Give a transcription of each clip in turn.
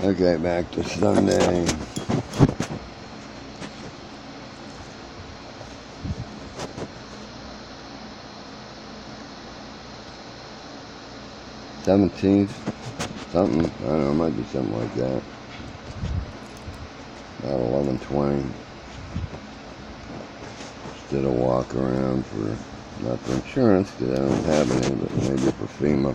Okay, back to Sunday. $17th, something, I don't know, it might be something like that. About 11:20. Just did a walk around for, not for insurance, because I don't have any, but maybe for FEMA.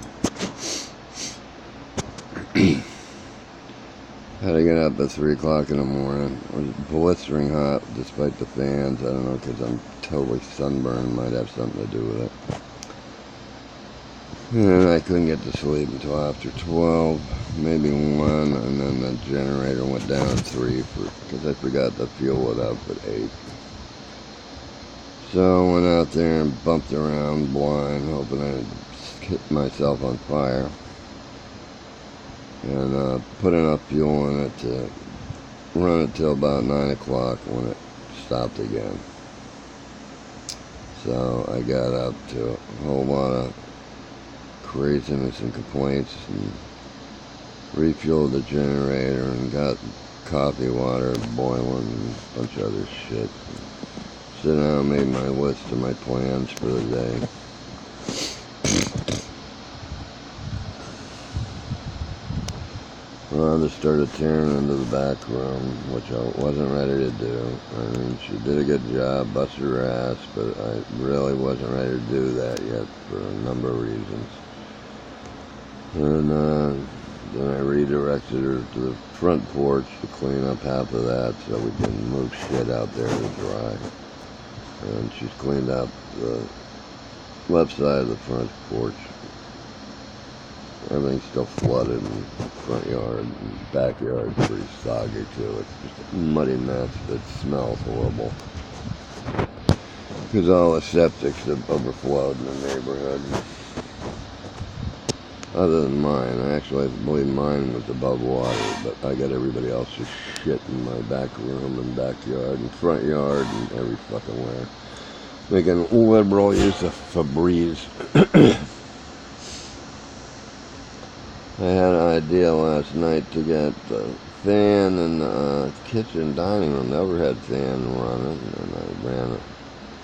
Had to get up at 3 o'clock in the morning. It was blistering hot despite the fans. I don't know, because I'm totally sunburned. Might have something to do with it. And I couldn't get to sleep until after 12, maybe 1, and then the generator went down at 3 because I forgot to fuel it up at 8. So I went out there and bumped around blind, hoping I'd hit myself on fire. And put enough fuel in it to run it till about 9 o'clock when it stopped again. So I got up to a whole lot of craziness and complaints and refueled the generator and got coffee water boiling and a bunch of other shit. Sit down and made my list of my plans for the day. Rhonda started tearing into the back room, which I wasn't ready to do. I mean, she did a good job, busted her ass, but I really wasn't ready to do that yet for a number of reasons. And then I redirected her to the front porch to clean up half of that so we can move shit out there to dry. And she's cleaned up the left side of the front porch. Everything's still flooded in the front yard and backyard's pretty soggy too. It's just a muddy mess that smells horrible. Because all the septics have overflowed in the neighborhood. Other than mine, I believe mine was above water, but I got everybody else's shit in my back room and backyard and front yard and every fucking where. Making liberal use of Febreze. I had an idea last night to get the fan in the kitchen dining room, the overhead fan running, and I ran it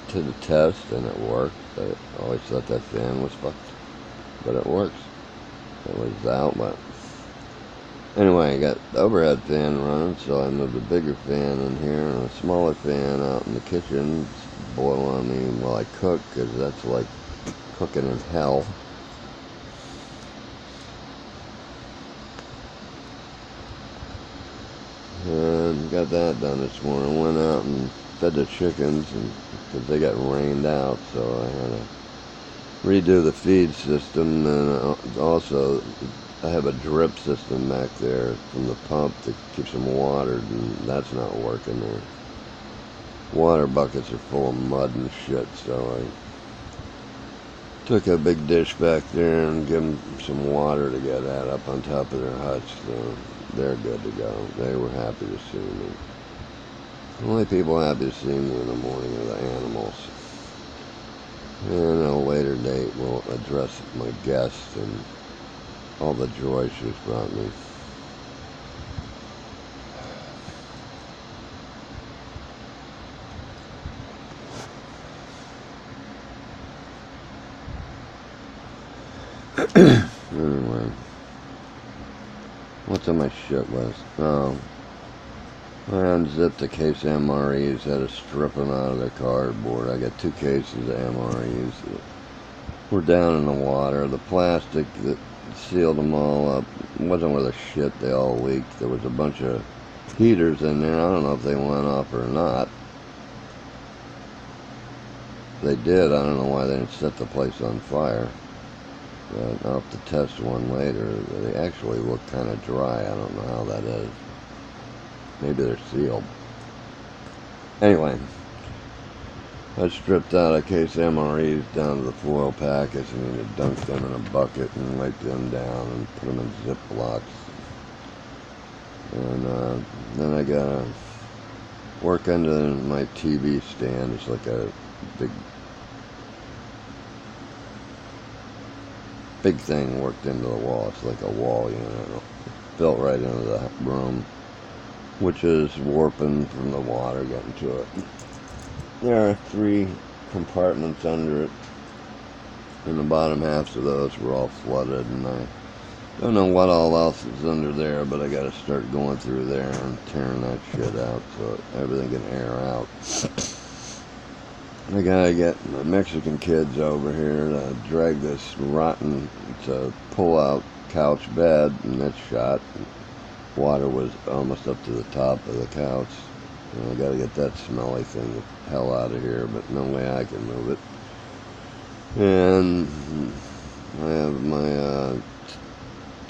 to the test and it worked. I always thought that fan was fucked, but it works. It was the outlet. Anyway, I got the overhead fan running, so I moved a bigger fan in here and a smaller fan out in the kitchen. It's boil on me while I cook, because that's like cooking in hell. And got that done this morning. Went out and fed the chickens because they got rained out, so I had to redo the feed system. And also I have a drip system back there from the pump that keeps them watered, and that's not working there. Water buckets are full of mud and shit, so I took a big dish back there and gave them some water to get at up on top of their huts. So they're good to go. They were happy to see me. The only people happy to see me in the morning are the animals. And at a later date, we'll address my guests and all the joy she's brought me. Anyway, what's on my shit list? Oh, I unzipped a case of MREs, had to strip them out of their cardboard. I got 2 cases of MREs that were down in the water. The plastic that sealed them all up wasn't worth a shit. They all leaked. There was a bunch of heaters in there. I don't know if they went off or not. They did. I don't know why they didn't set the place on fire. But I'll have to test one later. They actually look kind of dry. I don't know how that is. Maybe they're sealed. Anyway, I stripped out a case of MREs down to the foil packets and I dunked them in a bucket and wiped them down and put them in Ziplocs. And then I got to work under my TV stand. It's like a big thing worked into the wall. It's like a wall unit. built right into the room, which is warping from the water getting to it. There are 3 compartments under it, and the bottom halves of those were all flooded, and I don't know what all else is under there, but I gotta start going through there and tearing that shit out so everything can air out. I gotta get my Mexican kids over here to drag this rotten, it's a pull-out couch bed, and that's shot. Water was almost up to the top of the couch. And I gotta get that smelly thing the hell out of here, but no way I can move it. And I have my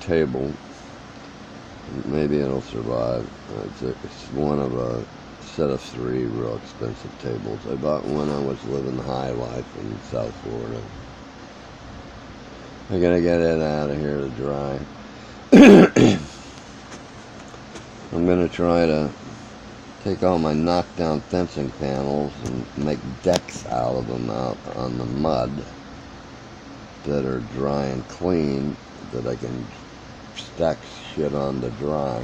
table. Maybe it'll survive. It's one of a set of 3 real expensive tables. I bought when I was living the high life in South Florida. I gotta get it out of here to dry. I'm gonna try to take all my knockdown fencing panels and make decks out of them out on the mud that are dry and clean, that I can stack shit on to dry.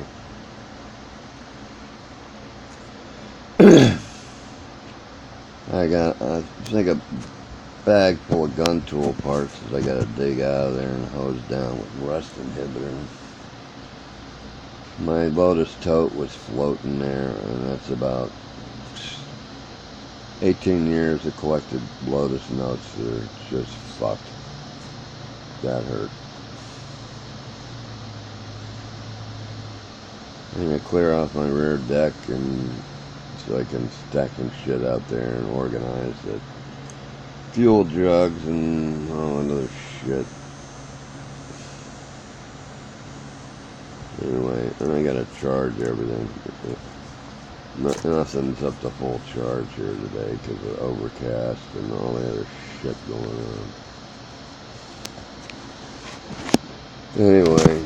I think a bag full of gun tool parts that I gotta dig out of there and hose down with rust inhibitor. My Lotus tote was floating there, and that's about 18 years of collected Lotus notes that are just fucked. That hurt. I'm gonna clear off my rear deck and so I can stack some shit out there and organize it. Fuel jugs and all another shit. Anyway, and I gotta charge everything. Nothing's up to full charge here today because of overcast and all the other shit going on. Anyway,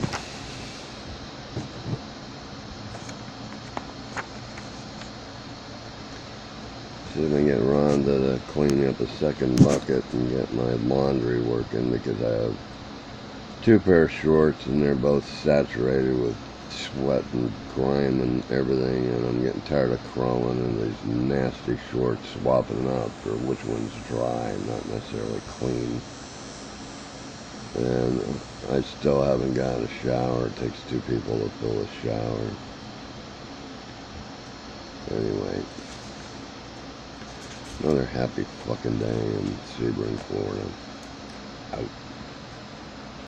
see if I can get Rhonda to clean up a second bucket and get my laundry working, because I have 2 pair of shorts and they're both saturated with sweat and grime and everything, and I'm getting tired of crawling in these nasty shorts, swapping them out for which one's dry and not necessarily clean. And I still haven't gotten a shower. It takes 2 people to fill a shower. Anyway, another happy fucking day in Sebring, Florida. Out.